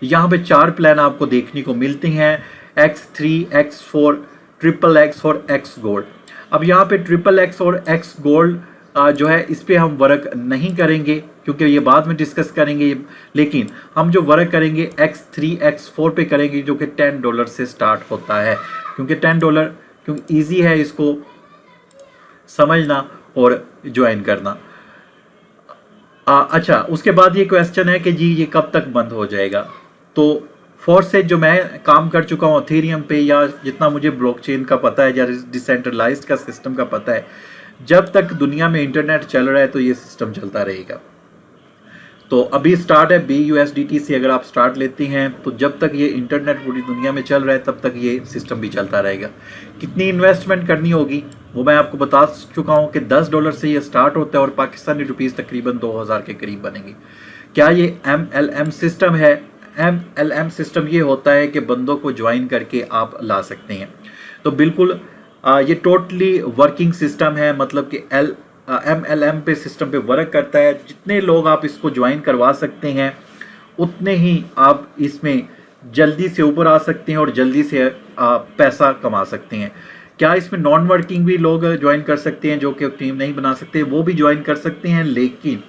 यहाँ पे 4 प्लान आपको देखने को मिलते हैं, X3, X4, ट्रिपल एक्स और X गोल्ड। अब यहाँ पे ट्रिपल एक्स और X गोल्ड जो है इस पे हम वर्क नहीं करेंगे क्योंकि ये बाद में डिस्कस करेंगे, लेकिन हम जो वर्क करेंगे X3, X4 पे करेंगे जो कि $10 से स्टार्ट होता है, क्योंकि $10 क्योंकि ईजी है इसको समझना और ज्वाइन करना। अच्छा, उसके बाद ये क्वेश्चन है कि जी ये कब तक बंद हो जाएगा। तो फोर्सेज जो मैं काम कर चुका हूँ इथेरियम पे, या जितना मुझे ब्लॉकचेन का पता है या डिसेंट्रलाइज्ड का सिस्टम का पता है, जब तक दुनिया में इंटरनेट चल रहा है तो ये सिस्टम चलता रहेगा। तो अभी स्टार्ट है BUSDT से, अगर आप स्टार्ट लेते हैं तो जब तक ये इंटरनेट पूरी दुनिया में चल रहा है तब तक ये सिस्टम भी चलता रहेगा। कितनी इन्वेस्टमेंट करनी होगी वो मैं आपको बता चुका हूँ कि $10 से ये स्टार्ट होता है और पाकिस्तानी रुपीस तकरीबन 2000 के करीब बनेंगे। क्या ये MLM सिस्टम है? MLM सिस्टम ये होता है कि बंदों को ज्वाइन करके आप ला सकते हैं। तो बिल्कुल ये टोटली वर्किंग सिस्टम है, मतलब कि MLM पे सिस्टम पे वर्क करता है। जितने लोग आप इसको ज्वाइन करवा सकते हैं उतने ही आप इसमें जल्दी से ऊपर आ सकते हैं और जल्दी से पैसा कमा सकते हैं। क्या इसमें नॉन वर्किंग भी लोग ज्वाइन कर सकते हैं जो कि टीम नहीं बना सकते? वो भी ज्वाइन कर सकते हैं, लेकिन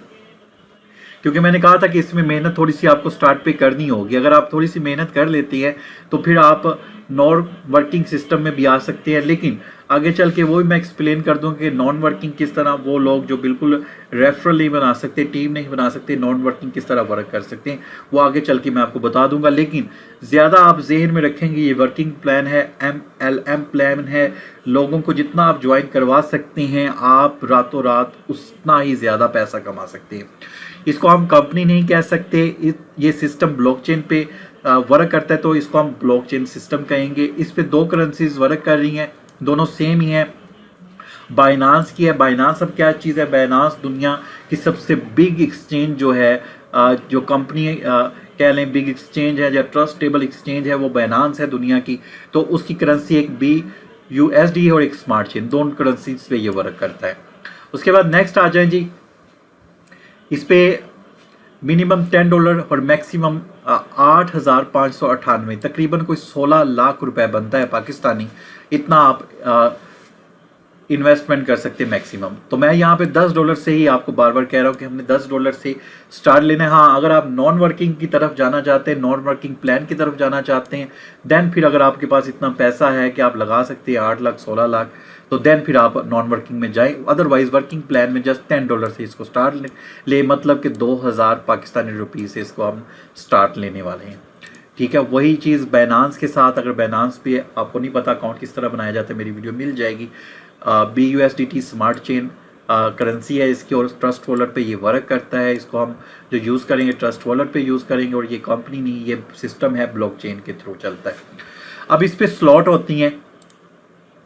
क्योंकि मैंने कहा था कि इसमें मेहनत थोड़ी सी आपको स्टार्ट पे करनी होगी। अगर आप थोड़ी सी मेहनत कर लेती हैं तो फिर आप नॉन वर्किंग सिस्टम में भी आ सकते हैं। लेकिन आगे चल के वो भी मैं एक्सप्लेन कर दूं कि नॉन वर्किंग किस तरह, वो लोग जो बिल्कुल रेफरल नहीं बना सकते, टीम नहीं बना सकते, नॉन वर्किंग किस तरह वर्क कर सकते हैं, वो आगे चल के मैं आपको बता दूंगा। लेकिन ज़्यादा आप जहन में रखेंगे ये वर्किंग प्लान है, MLM प्लान है। लोगों को जितना आप ज्वाइन करवा सकते हैं आप रातों रात उतना ही ज़्यादा पैसा कमा सकते हैं। इसको हम कंपनी नहीं कह सकते, ये सिस्टम ब्लॉकचेन पे वर्क करता है तो इसको हम ब्लॉकचेन सिस्टम कहेंगे। इस पे 2 करेंसीज वर्क कर रही हैं, दोनों सेम ही है। बाइनांस की है। बाइनांस अब क्या चीज़ है? बाइनांस दुनिया की सबसे बिग एक्सचेंज जो है, जो कंपनी कह लें बिग एक्सचेंज है या ट्रस्टेबल एक्सचेंज है, वो बाइनांस है दुनिया की। तो उसकी करेंसी एक BUSD और एक स्मार्ट चेन, दोनों करेंसीज पे ये वर्क करता है। उसके बाद नेक्स्ट आ जाए जी, इस पे मिनिमम $10 और मैक्सिमम 8,598, तकरीबन कोई 16 लाख रुपए बनता है पाकिस्तानी। इतना आप इन्वेस्टमेंट कर सकते हैं मैक्सिमम। तो मैं यहाँ पे $10 से ही आपको बार बार कह रहा हूँ कि हमने $10 से स्टार्ट लेना है। हाँ, अगर आप नॉन वर्किंग की तरफ जाना चाहते हैं, नॉन वर्किंग प्लान की तरफ जाना चाहते हैं, देन फिर अगर आपके पास इतना पैसा है कि आप लगा सकते हैं 8 लाख 16 लाख, तो देन फिर आप नॉन वर्किंग में जाएं। अदरवाइज वर्किंग प्लान में जस्ट $10 से इसको स्टार्ट ले मतलब कि 2000 पाकिस्तानी रुपीज़ से इसको हम स्टार्ट लेने वाले हैं। ठीक है, वही चीज़ बाइनांस के साथ। अगर बाइनांस पे आपको नहीं पता अकाउंट किस तरह बनाया जाता है, मेरी वीडियो मिल जाएगी। BUSDT स्मार्ट चेन करेंसी है इसकी और ट्रस्ट वॉलेट पे ये वर्क करता है। इसको हम जो यूज़ करेंगे ट्रस्ट वॉलेट पे यूज़ करेंगे, और ये कंपनी नहीं, ये सिस्टम है ब्लॉकचेन के थ्रू चलता है। अब इस पे स्लॉट होती हैं,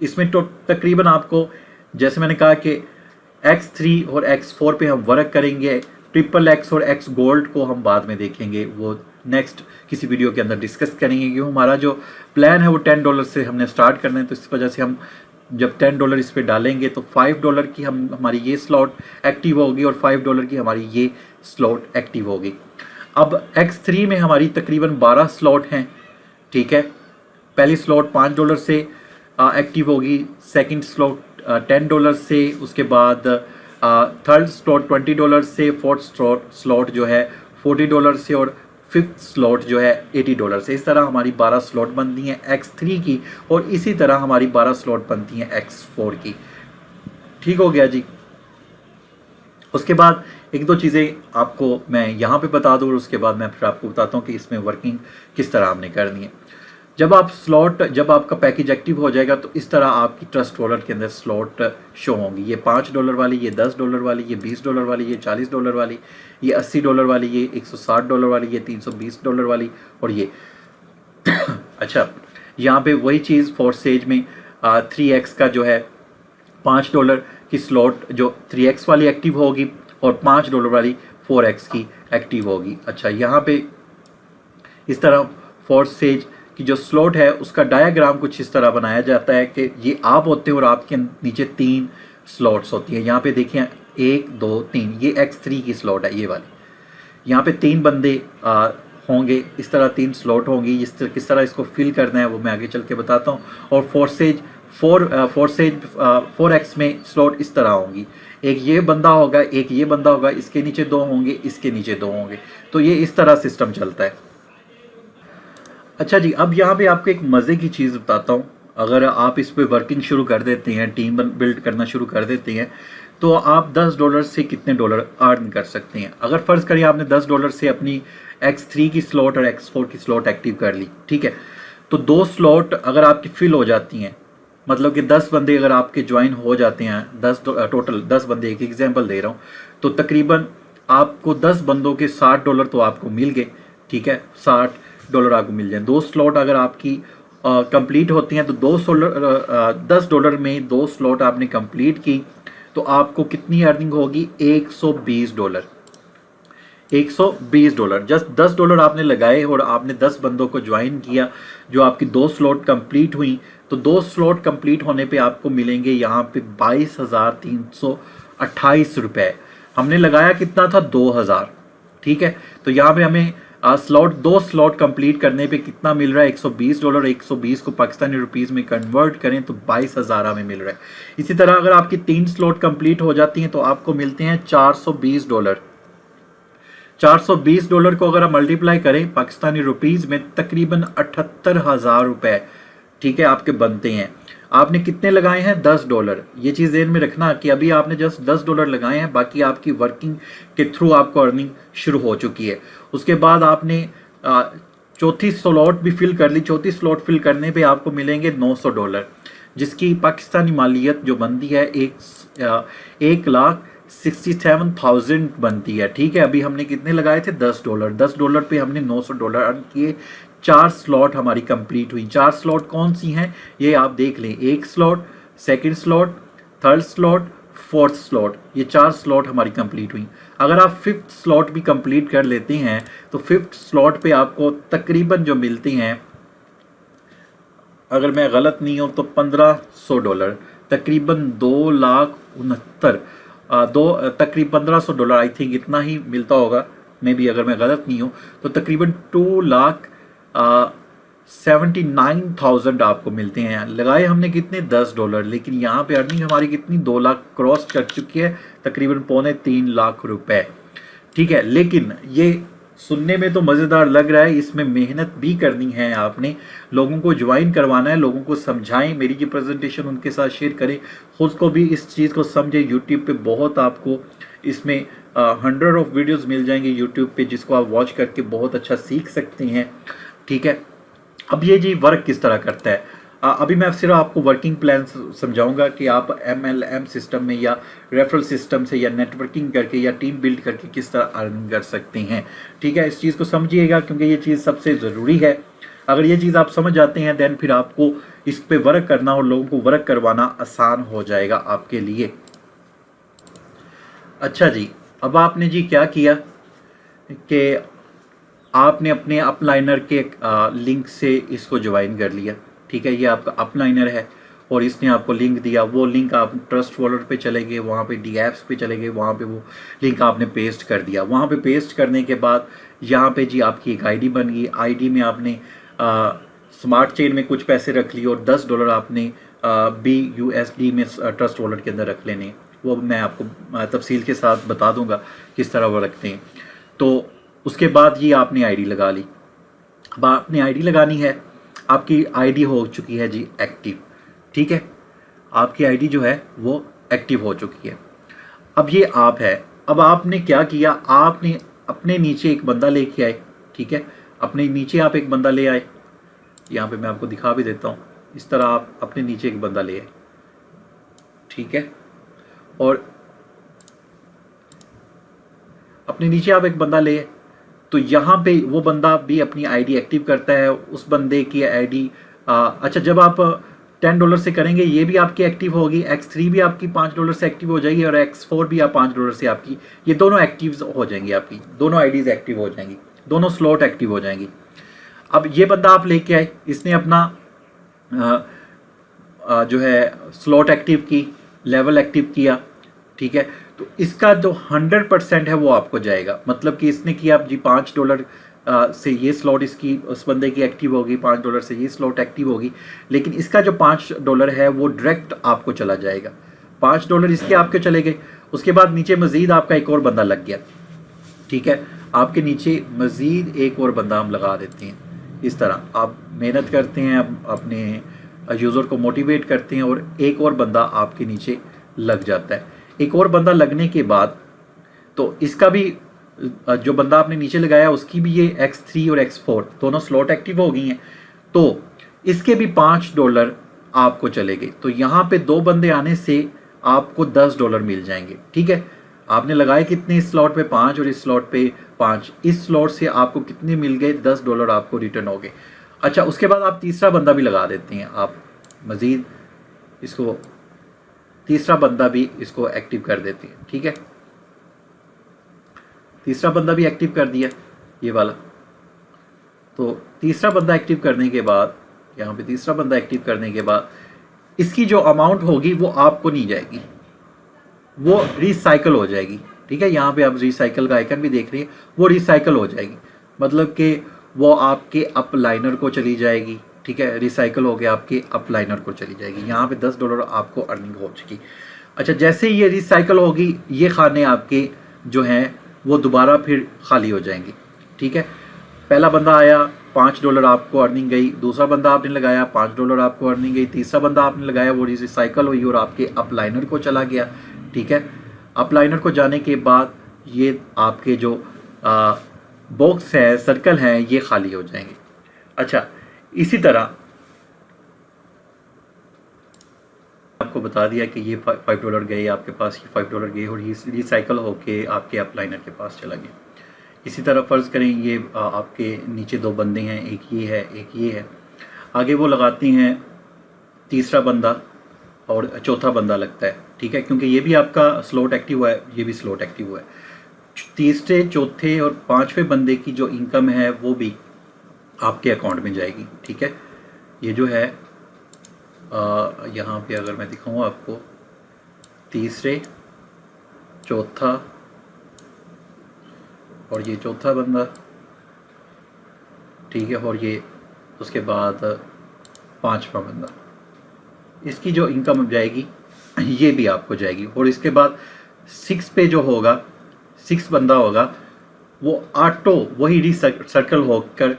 इसमें तो तकरीबन आपको, जैसे मैंने कहा कि X3 और X4 पे हम वर्क करेंगे। ट्रिपल एक्स और X गोल्ड को हम बाद में देखेंगे, वो नेक्स्ट किसी वीडियो के अंदर डिस्कस करेंगे। क्योंकि हमारा जो प्लान है वो $10 से हमने स्टार्ट करना है, तो इस वजह से हम जब $10 इस पे डालेंगे तो $5 की हमारी ये स्लॉट एक्टिव होगी और $5 की हमारी ये स्लॉट एक्टिव होगी। अब X3 में हमारी तकरीबन 12 स्लॉट हैं। ठीक है, पहली स्लॉट $5 से एक्टिव होगी, सेकंड स्लॉट $10 से, उसके बाद थर्ड स्लॉट $20 से, फोर्थ स्लॉट जो है $40 से, और फिफ्थ स्लॉट जो है $80 से। इस तरह हमारी 12 स्लॉट बनती हैं X3 की, और इसी तरह हमारी 12 स्लॉट बनती हैं X4 की। ठीक हो गया जी। उसके बाद एक दो चीज़ें आपको मैं यहाँ पे बता दूँ और उसके बाद मैं फिर आपको बताता हूँ कि इसमें वर्किंग किस तरह हमने करनी है। जब आपका पैकेज एक्टिव हो जाएगा तो इस तरह आपकी ट्रस्ट वॉलेट के अंदर स्लॉट शो होंगी। ये $5 वाली, ये $10 वाली, ये $20 वाली, ये $40 वाली, ये $80 वाली, ये $160 वाली, ये $320 वाली, और ये अच्छा, यहाँ पे वही चीज़ फोर्सेज में 3x का जो है $5 की स्लॉट जो 3x वाली एक्टिव होगी और $5 वाली 4x की एक्टिव होगी। अच्छा, यहाँ पे इस तरह फोर्सेज की जो स्लॉट है उसका डायग्राम कुछ इस तरह बनाया जाता है कि ये आप होते हैं और आपके नीचे 3 स्लॉट्स होती हैं। यहाँ पे देखिए 1 2 3, ये X3 की स्लॉट है ये वाली। यहाँ पे 3 बंदे होंगे, इस तरह 3 स्लॉट होंगी। किस तरह इसको फिल करना है वो मैं आगे चल के बताता हूँ। और फोर्सेज 4x में स्लॉट इस तरह होंगी, एक ये बंदा होगा, एक ये बंदा होगा, इसके नीचे 2 होंगे, इसके नीचे 2 होंगे। तो ये इस तरह सिस्टम चलता है। अच्छा जी, अब यहाँ पे आपको एक मज़े की चीज़ बताता हूँ। अगर आप इस पे वर्किंग शुरू कर देते हैं, टीम बिल्ड करना शुरू कर देते हैं, तो आप $10 से कितने डॉलर अर्न कर सकते हैं। अगर फ़र्ज़ करिए आपने $10 से अपनी X3 की स्लॉट और X4 की स्लॉट एक्टिव कर ली, ठीक है, तो 2 स्लॉट अगर आपकी फिल हो जाती हैं, मतलब कि 10 बंदे अगर आपके ज्वाइन हो जाते हैं, 10 टोटल 10 बंदे, एक एग्जांपल दे रहा हूँ, तो तकरीबन आपको 10 बंदों के $60 तो आपको मिल गए, ठीक है, $60 आपको मिल जाए। 2 स्लॉट अगर आपकी कंप्लीट होती हैं तो $10 में 2 स्लॉट आपने कंप्लीट की, तो आपको कितनी अर्निंग होगी, $120। $120 जस्ट $10 आपने लगाए और आपने 10 बंदों को ज्वाइन किया, जो आपकी 2 स्लॉट कंप्लीट हुई, तो 2 स्लॉट कंप्लीट होने पे आपको मिलेंगे यहाँ पे 22,328 रुपये। हमने लगाया कितना था, 2,000, ठीक है। तो यहाँ पे हमें स्लॉट 2 स्लॉट कंप्लीट करने पे कितना मिल रहा है, $120। 120 को पाकिस्तानी रुपीस में कन्वर्ट करें तो 22,000 हमें मिल रहा है। इसी तरह अगर आपकी 3 स्लॉट कंप्लीट हो जाती हैं तो आपको मिलते हैं $420। $420 को अगर आप मल्टीप्लाई करें पाकिस्तानी रुपीस में, तकरीबन 78,000 रुपये, ठीक है, आपके बनते हैं। आपने कितने लगाए हैं, $10। ये चीज़ ध्यान में रखना कि अभी आपने जस्ट $10 लगाए हैं, बाकी आपकी वर्किंग के थ्रू आपको अर्निंग शुरू हो चुकी है। उसके बाद आपने चौथी स्लॉट भी फिल कर ली। चौथी स्लॉट फिल करने पे आपको मिलेंगे $900, जिसकी पाकिस्तानी मालियत जो बनती है 1,67,000 बनती है, ठीक है। अभी हमने कितने लगाए थे, $10। $10 पे हमने $900 अर्न किए। 4 स्लॉट हमारी कंप्लीट हुई। 4 स्लॉट कौन सी हैं ये आप देख लें, 1 slot, second slot, third slot, fourth slot, ये 4 स्लॉट हमारी कंप्लीट हुई। अगर आप 5th स्लॉट भी कंप्लीट कर लेते हैं तो 5th स्लॉट पे आपको तकरीबन जो मिलते हैं, अगर मैं गलत नहीं हूँ तो $1,500, तकरीबन 2,69,000, तकरीबन $1,500 आई थिंक इतना ही मिलता होगा, मे बी, अगर मैं गलत नहीं हूँ तो तकरीबन 2,79,000 आपको मिलते हैं। लगाए हमने कितने, $10, लेकिन यहाँ पे अर्निंग हमारी कितनी, 2 लाख क्रॉस कर चुकी है, तकरीबन 2.25 लाख रुपए, ठीक है। लेकिन ये सुनने में तो मज़ेदार लग रहा है, इसमें मेहनत भी करनी है, आपने लोगों को ज्वाइन करवाना है, लोगों को समझाएं, मेरी ये प्रेजेंटेशन उनके साथ शेयर करें, खुद को भी इस चीज़ को समझें। यूट्यूब पे बहुत आपको इसमें 100 ऑफ वीडियोस मिल जाएंगे यूट्यूब पे, जिसको आप वॉच करके बहुत अच्छा सीख सकते हैं, ठीक है। अब ये जी वर्क किस तरह करता है, अभी मैं सिर्फ आपको वर्किंग प्लान समझाऊंगा कि आप MLM सिस्टम में या रेफरल सिस्टम से या नेटवर्किंग करके या टीम बिल्ड करके किस तरह अर्निंग कर सकते हैं, ठीक है। इस चीज़ को समझिएगा क्योंकि ये चीज़ सबसे ज़रूरी है। अगर ये चीज़ आप समझ जाते हैं देन फिर आपको इस पे वर्क करना और लोगों को वर्क करवाना आसान हो जाएगा आपके लिए। अच्छा जी, अब आपने जी क्या किया कि आपने अपने अपलाइनर के लिंक से इसको ज्वाइन कर लिया, ठीक है। ये आपका अपलाइनर है और इसने आपको लिंक दिया, वो लिंक आप ट्रस्ट वॉलेट पे चले गए, वहाँ पे DApps पे चले गए, वहाँ पे वो लिंक आपने पेस्ट कर दिया। वहाँ पे पेस्ट करने के बाद यहाँ पे जी आपकी एक आईडी बन गई। आईडी में आपने स्मार्ट चेन में कुछ पैसे रख लिए और $10 आपने BUSD में ट्रस्ट वॉलेट के अंदर रख लेने। वो मैं आपको तफसील के साथ बता दूंगा किस तरह वो रखते हैं। तो उसके बाद ये आपने आईडी लगा ली। अब आपने आईडी लगानी है, आपकी आईडी हो चुकी है जी एक्टिव, ठीक है। आपकी आईडी जो है वो एक्टिव हो चुकी है। अब ये आप है, अब आपने क्या किया, आपने अपने नीचे एक बंदा लेके आए, ठीक है। अपने नीचे आप एक बंदा ले आए, यहाँ पे मैं आपको दिखा भी देता हूँ। इस तरह आप अपने नीचे एक बंदा ले आए, ठीक है। और अपने नीचे आप एक बंदा ले, तो यहाँ पे वो बंदा भी अपनी आईडी एक्टिव करता है। उस बंदे की आईडी अच्छा, जब आप $10 से करेंगे ये भी आपकी एक्टिव होगी, X3 भी आपकी $5 से एक्टिव हो जाएगी और X4 भी आप $5 से आपकी, ये दोनों एक्टिव हो जाएंगी, आपकी दोनों आईडीज एक्टिव हो जाएंगी, दोनों स्लॉट एक्टिव हो जाएंगी। अब ये बंदा आप लेके आए, इसने अपना जो है स्लॉट एक्टिव की, लेवल एक्टिव किया, ठीक है। तो इसका जो 100% है वो आपको जाएगा, मतलब कि इसने किया जी $5 से ये स्लॉट इसकी उस बंदे की एक्टिव होगी, $5 से ये स्लॉट एक्टिव होगी, लेकिन इसका जो $5 है वो डायरेक्ट आपको चला जाएगा। $5 इसके आपके चले गए। उसके बाद नीचे मज़ीद आपका एक और बंदा लग गया, ठीक है, आपके नीचे मज़ीद एक और बंदा हम लगा देते हैं। इस तरह आप मेहनत करते हैं, अपने यूज़र को मोटिवेट करते हैं और एक और बंदा आपके नीचे लग जाता है। एक और बंदा लगने के बाद तो इसका भी जो बंदा आपने नीचे लगाया उसकी भी ये X3 और X4 दोनों स्लॉट एक्टिव हो गई हैं, तो इसके भी $5 आपको चले गए। तो यहाँ पे 2 बंदे आने से आपको $10 मिल जाएंगे, ठीक है। आपने लगाए कितने, इस स्लॉट पे 5 और इस स्लॉट पे 5, इस स्लॉट से आपको कितने मिल गए, $10 आपको रिटर्न हो गए। अच्छा, उसके बाद आप तीसरा बंदा भी लगा देते हैं, आप मज़ीद इसको तीसरा बंदा भी इसको एक्टिव कर देते हैं, ठीक है। तीसरा बंदा भी एक्टिव कर दिया ये वाला। तो तीसरा बंदा एक्टिव करने के बाद, यहाँ पे तीसरा बंदा एक्टिव करने के बाद इसकी जो अमाउंट होगी वो आपको नहीं जाएगी, वो रिसाइकल हो जाएगी, ठीक है। यहाँ पे आप रिसाइकल का आइकन भी देख रहे हैं, वो रिसाइकल हो जाएगी, मतलब कि वो आपके अपलाइनर को चली जाएगी, ठीक है। रिसाइकल हो गया आपके अपलाइनर को चली जाएगी। यहाँ पे $10 आपको अर्निंग हो चुकी। अच्छा, जैसे ये रिसाइकल होगी ये खाने आपके जो हैं वो दोबारा फिर खाली हो जाएंगे, ठीक है। पहला बंदा आया, $5 आपको अर्निंग गई, दूसरा बंदा आपने लगाया, $5 आपको अर्निंग गई, तीसरा बंदा आपने लगाया वो रिसाइकल हुई और आपके अपलाइनर को चला गया, ठीक है। अपलाइनर को जाने के बाद ये आपके जो बॉक्स है, सर्कल हैं, ये खाली हो जाएंगे। अच्छा, इसी तरह आपको बता दिया कि ये $5 गए आपके पास, ये $5 गए और ये रिसाइकल होके आपके अपलाइनर के पास चला गया। इसी तरह फ़र्ज़ करें ये आपके नीचे 2 बंदे हैं, एक ये है एक ये है, आगे वो लगाते हैं तीसरा बंदा और चौथा बंदा लगता है, ठीक है, क्योंकि ये भी आपका स्लॉट एक्टिव हुआ है, ये भी स्लॉट एक्टिव हुआ है। तीसरे, चौथे और 5वें बंदे की जो इनकम है वो भी आपके अकाउंट में जाएगी, ठीक है। ये जो है यहाँ पे अगर मैं दिखाऊँ आपको, तीसरे, चौथा और ये चौथा बंदा, ठीक है, और ये उसके बाद 5वां बंदा, इसकी जो इनकम जाएगी ये भी आपको जाएगी। और इसके बाद 6 पे जो होगा, 6 बंदा होगा, वो ऑटो वही रिसर्कल होकर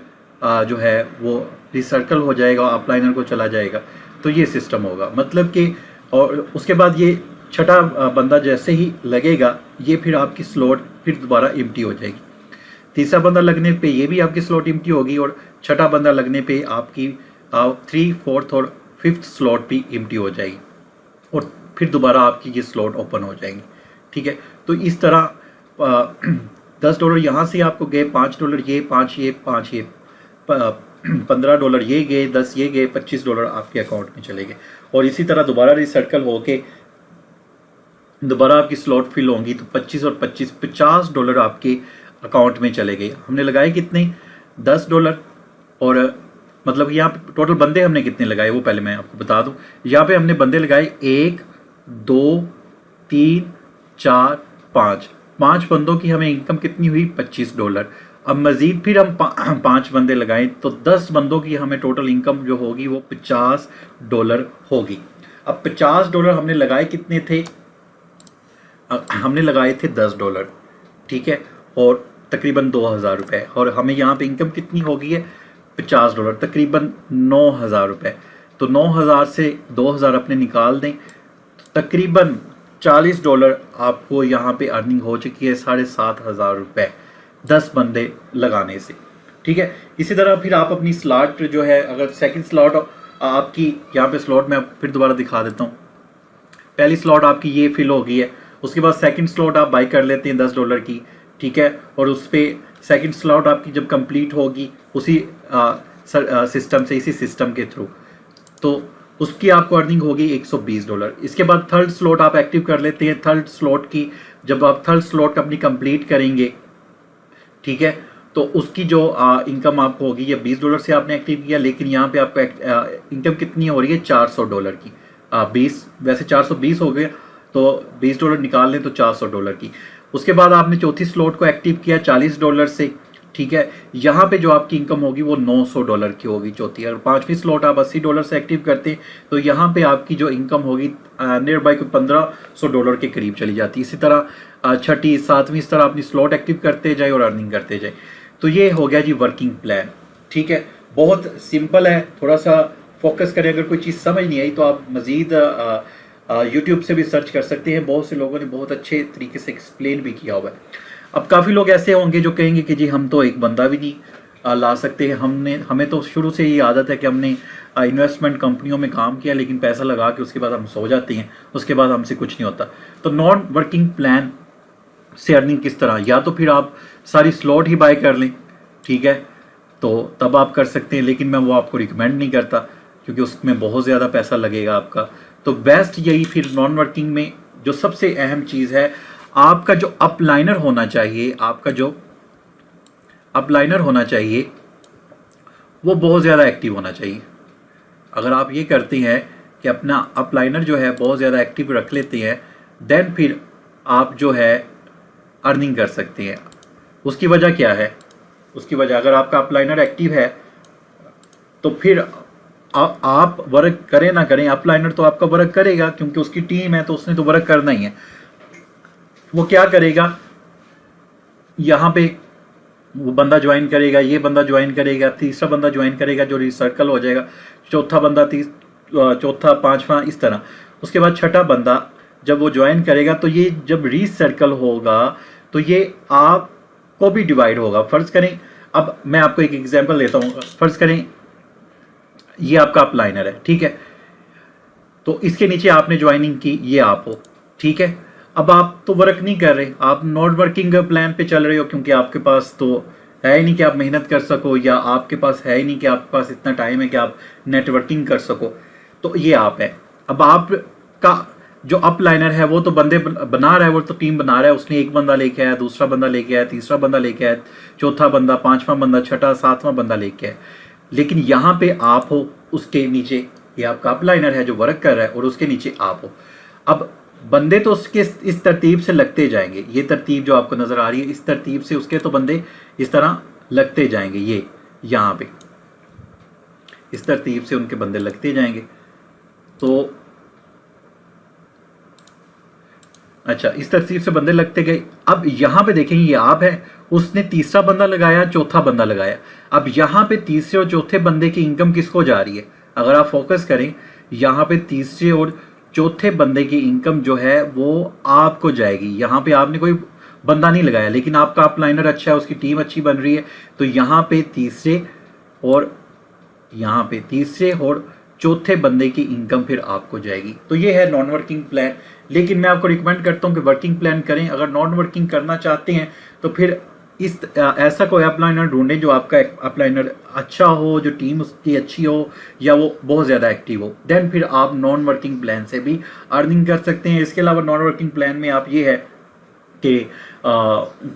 जो है वो रिसर्कल हो जाएगा, अपलाइनर को चला जाएगा। तो ये सिस्टम होगा, मतलब कि और उसके बाद ये छठा बंदा जैसे ही लगेगा ये फिर आपकी स्लॉट फिर दोबारा एम्प्टी हो जाएगी। तीसरा बंदा लगने पे ये भी आपकी स्लॉट एम्प्टी होगी और छठा बंदा लगने पे आपकी 3, 4 और 5th स्लॉट भी एम्प्टी हो जाएगी और फिर दोबारा आपकी ये स्लॉट ओपन हो जाएंगी, ठीक है। तो इस तरह $10 यहाँ से आपको गए, $5 ये, 5 ये, 5 ये, $15 ये गए, 10 ये गए, $25 आपके अकाउंट में चले गए। और इसी तरह दोबारा रिसर्कल होके दोबारा आपकी स्लॉट फिल होंगी तो 25 और 25 $50 आपके अकाउंट में चले गए। हमने लगाए कितने, $10 और मतलब यहाँ पे टोटल बंदे हमने कितने लगाए वो पहले मैं आपको बता दूं। यहाँ पे हमने बंदे लगाए 1, 2, 3, 4, 5 बंदों की हमें इनकम कितनी हुई, $25। अब मज़ीद फिर हम 5 बंदे लगाएं तो 10 बंदों की हमें टोटल इनकम जो होगी वो $50 होगी। अब $50 हमने लगाए कितने थे, हमने लगाए थे $10, ठीक है, और तकरीबन ₹2000 और हमें यहाँ पे इनकम कितनी हो गई है, $50, तकरीबन ₹9000। तो 9000 से 2000 अपने निकाल दें तो तकरीबन $40 आपको यहाँ पे अर्निंग हो चुकी है, ₹7500 10 बंदे लगाने से, ठीक है। इसी तरह फिर आप अपनी स्लॉट जो है, अगर सेकंड स्लॉट आपकी यहाँ पे स्लॉट में फिर दोबारा दिखा देता हूँ। पहली स्लॉट आपकी ये फिल हो गई है, उसके बाद सेकंड स्लॉट आप बाई कर लेते हैं $10 की, ठीक है, और उस पर सेकंड स्लॉट आपकी जब कंप्लीट होगी उसी सिस्टम से, इसी सिस्टम के थ्रू, तो उसकी आपको अर्निंग होगी $120। इसके बाद थर्ड स्लॉट आप एक्टिव कर लेते हैं। थर्ड स्लॉट की जब आप थर्ड स्लॉट अपनी कंप्लीट करेंगे, ठीक है, तो उसकी जो इनकम आपको होगी, ये $20 से आपने एक्टिव किया, लेकिन यहाँ पे आपको इनकम कितनी हो रही है, $400 की। 20 वैसे 420 हो गए तो $20 निकाल लें तो $400 की। उसके बाद आपने चौथी स्लॉट को एक्टिव किया $40 से, ठीक है। यहाँ पे जो आपकी इनकम होगी वो $900 की होगी चौथी। अगर 5वीं स्लॉट आप $80 से एक्टिव करते हैं तो यहाँ पे आपकी जो इनकम होगी नियर बाई कोई $1500 के करीब चली जाती है। इसी तरह छठी 7वीं इस तरह अपनी स्लॉट एक्टिव करते जाए और अर्निंग करते जाए। तो ये हो गया जी वर्किंग प्लान, ठीक है। बहुत सिंपल है, थोड़ा सा फोकस करें। अगर कोई चीज़ समझ नहीं आई तो आप मज़ीद यूट्यूब से भी सर्च कर सकते हैं, बहुत से लोगों ने बहुत अच्छे तरीके से एक्सप्लेन भी किया हुआ है। अब काफ़ी लोग ऐसे होंगे जो कहेंगे कि जी हम तो एक बंदा भी नहीं ला सकते, हमें तो शुरू से ही आदत है कि हमने इन्वेस्टमेंट कंपनियों में काम किया लेकिन पैसा लगा के उसके बाद हम सो जाते हैं, उसके बाद हमसे कुछ नहीं होता। तो नॉन वर्किंग प्लान से अर्निंग किस तरह, या तो फिर आप सारी स्लॉट ही बाय कर लें, ठीक है, तो तब आप कर सकते हैं, लेकिन मैं वो आपको रिकमेंड नहीं करता क्योंकि उसमें बहुत ज़्यादा पैसा लगेगा आपका। तो बेस्ट यही फिर नॉन वर्किंग में जो सबसे अहम चीज़ है, आपका जो अपलाइनर होना चाहिए, आपका जो अपलाइनर होना चाहिए वो बहुत ज़्यादा एक्टिव होना चाहिए। अगर आप ये करते हैं कि अपना अपलाइनर जो है बहुत ज़्यादा एक्टिव रख लेते हैं, देन फिर आप जो है अर्निंग कर सकते हैं। उसकी वजह क्या है? उसकी वजह, अगर आपका अपलाइनर एक्टिव है तो फिर आप वर्क करें ना करें, अपलाइनर तो आपका वर्क करेगा क्योंकि उसकी टीम है तो उसने तो वर्क करना ही है। वो क्या करेगा, यहाँ पे वो बंदा ज्वाइन करेगा, ये बंदा ज्वाइन करेगा, तीसरा बंदा ज्वाइन करेगा जो रिसर्कल हो जाएगा, चौथा बंदा चौथा, पांचवा, इस तरह। उसके बाद छठा बंदा जब वो ज्वाइन करेगा तो ये जब रीसर्कल होगा तो ये आपको भी डिवाइड होगा। फर्ज करें, अब मैं आपको एक एग्जांपल देता हूँ। फर्ज करें ये आपका अपलाइनर है, ठीक है, तो इसके नीचे आपने ज्वाइनिंग की, ये आप हो, ठीक है। अब आप तो वर्क नहीं कर रहे, आप नॉट वर्किंग प्लान पे चल रहे हो क्योंकि आपके पास तो है ही नहीं कि आप मेहनत कर सको, या आपके पास है ही नहीं कि आपके पास इतना टाइम है कि आप नेटवर्किंग कर सको। तो ये आप है। अब आपका जो अपलाइनर है वो तो बंदे बना रहा है, वो तो टीम बना रहा है, उसने एक बंदा लेके आया, दूसरा बंदा लेके आया, तीसरा बंदा लेके आया, चौथा बंदा, पांचवा बंदा, छठा, सातवां बंदा लेके आया। लेकिन यहाँ पे आप हो, उसके नीचे ये आपका अपलाइनर है जो वर्क कर रहा है और उसके नीचे आप हो। अब बंदे तो उसके इस तरतीब से लगते जाएंगे, ये तरतीब जो आपको नजर आ रही है इस तरतीब से उसके तो बंदे इस तरह लगते जाएंगे, ये यहाँ पे इस तरतीब से उनके बंदे लगते जाएंगे। तो अच्छा, इस तरतीब से बंदे लगते गए। अब यहाँ पे देखेंगे ये आप है, उसने तीसरा बंदा लगाया, चौथा बंदा लगाया। अब यहाँ पे तीसरे और चौथे बंदे की इनकम किसको जा रही है? अगर आप फोकस करें यहाँ पे तीसरे और चौथे बंदे की इनकम जो है वो आपको जाएगी। यहाँ पे आपने कोई बंदा नहीं लगाया लेकिन आपका अपलाइनर अच्छा है, उसकी टीम अच्छी बन रही है, तो यहाँ पे तीसरे और चौथे बंदे की इनकम फिर आपको जाएगी। तो ये है नॉन वर्किंग प्लान। लेकिन मैं आपको रिकमेंड करता हूँ कि वर्किंग प्लान करें। अगर नॉन वर्किंग करना चाहते हैं तो फिर ऐसा कोई अपलाइनर ढूंढें जो आपका अपलाइनर अच्छा हो, जो टीम उसकी अच्छी हो, या वो बहुत ज़्यादा एक्टिव हो। देन फिर आप नॉन वर्किंग प्लान से भी अर्निंग कर सकते हैं। इसके अलावा नॉन वर्किंग प्लान में आप ये है कि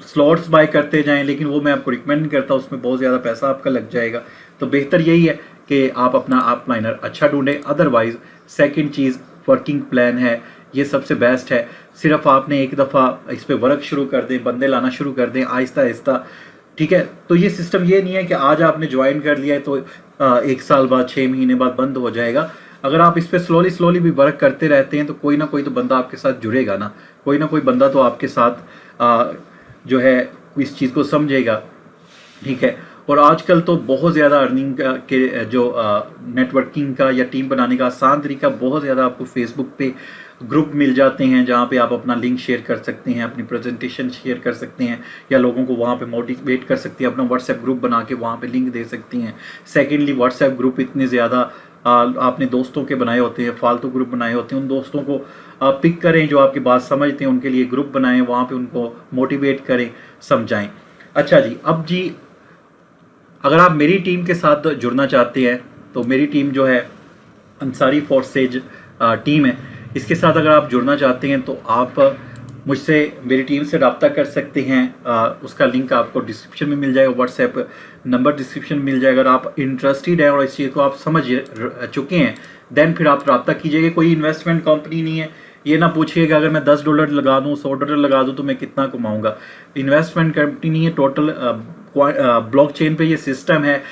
स्लॉट्स बाय करते जाएं, लेकिन वो मैं आपको रिकमेंड नहीं करता, उसमें बहुत ज़्यादा पैसा आपका लग जाएगा। तो बेहतर यही है कि आप अपना अपलाइनर अच्छा ढूंढें। अदरवाइज सेकंड चीज़ वर्किंग प्लान है, ये सबसे बेस्ट है। सिर्फ आपने एक दफ़ा इस पर वर्क शुरू कर दें, बंदे लाना शुरू कर दें आहिस्ता आहिस्ता, ठीक है। तो ये सिस्टम ये नहीं है कि आज आपने ज्वाइन कर लिया है तो 1 साल बाद, 6 महीने बाद बंद हो जाएगा। अगर आप इस पर स्लोली भी वर्क करते रहते हैं तो कोई ना कोई तो बंदा आपके साथ जुड़ेगा ना, कोई ना कोई बंदा तो आपके साथ जो है इस चीज़ को समझेगा, ठीक है। और आजकल तो बहुत ज़्यादा अर्निंग के जो नेटवर्किंग का या टीम बनाने का आसान तरीका बहुत ज़्यादा आपको फेसबुक पे ग्रुप मिल जाते हैं जहाँ पे आप अपना लिंक शेयर कर सकते हैं, अपनी प्रेजेंटेशन शेयर कर सकते हैं, या लोगों को वहाँ पे मोटिवेट कर सकते हैं। अपना व्हाट्सएप ग्रुप बना के वहाँ पे लिंक दे सकती हैं। सेकेंडली, व्हाट्सएप ग्रुप इतने ज़्यादा आपने दोस्तों के बनाए होते हैं, फालतू ग्रुप बनाए होते हैं, उन दोस्तों को पिक करें जो आपकी बात समझते हैं, उनके लिए ग्रुप बनाएं, वहाँ पे उनको मोटिवेट करें, समझाएं। अच्छा जी, अब जी अगर आप मेरी टीम के साथ जुड़ना चाहते हैं तो मेरी टीम जो है अंसारी फोर्सेज टीम है, इसके साथ अगर आप जुड़ना चाहते हैं तो आप मुझसे, मेरी टीम से रब्ता कर सकते हैं। उसका लिंक आपको डिस्क्रिप्शन में मिल जाएगा, व्हाट्सएप नंबर डिस्क्रिप्शन में मिल जाएगा। अगर आप इंटरेस्टेड हैं और इस चीज़ को आप समझ चुके हैं, देन फिर आप रब्ता कीजिएगा। कोई इन्वेस्टमेंट कंपनी नहीं है, ये ना पूछिएगा अगर मैं $10 लगा दूँ, $100 लगा दूँ तो मैं कितना कमाऊँगा। इन्वेस्टमेंट कंपनी नहीं है, टोटल ब्लॉकचेन पे ये सिस्टम है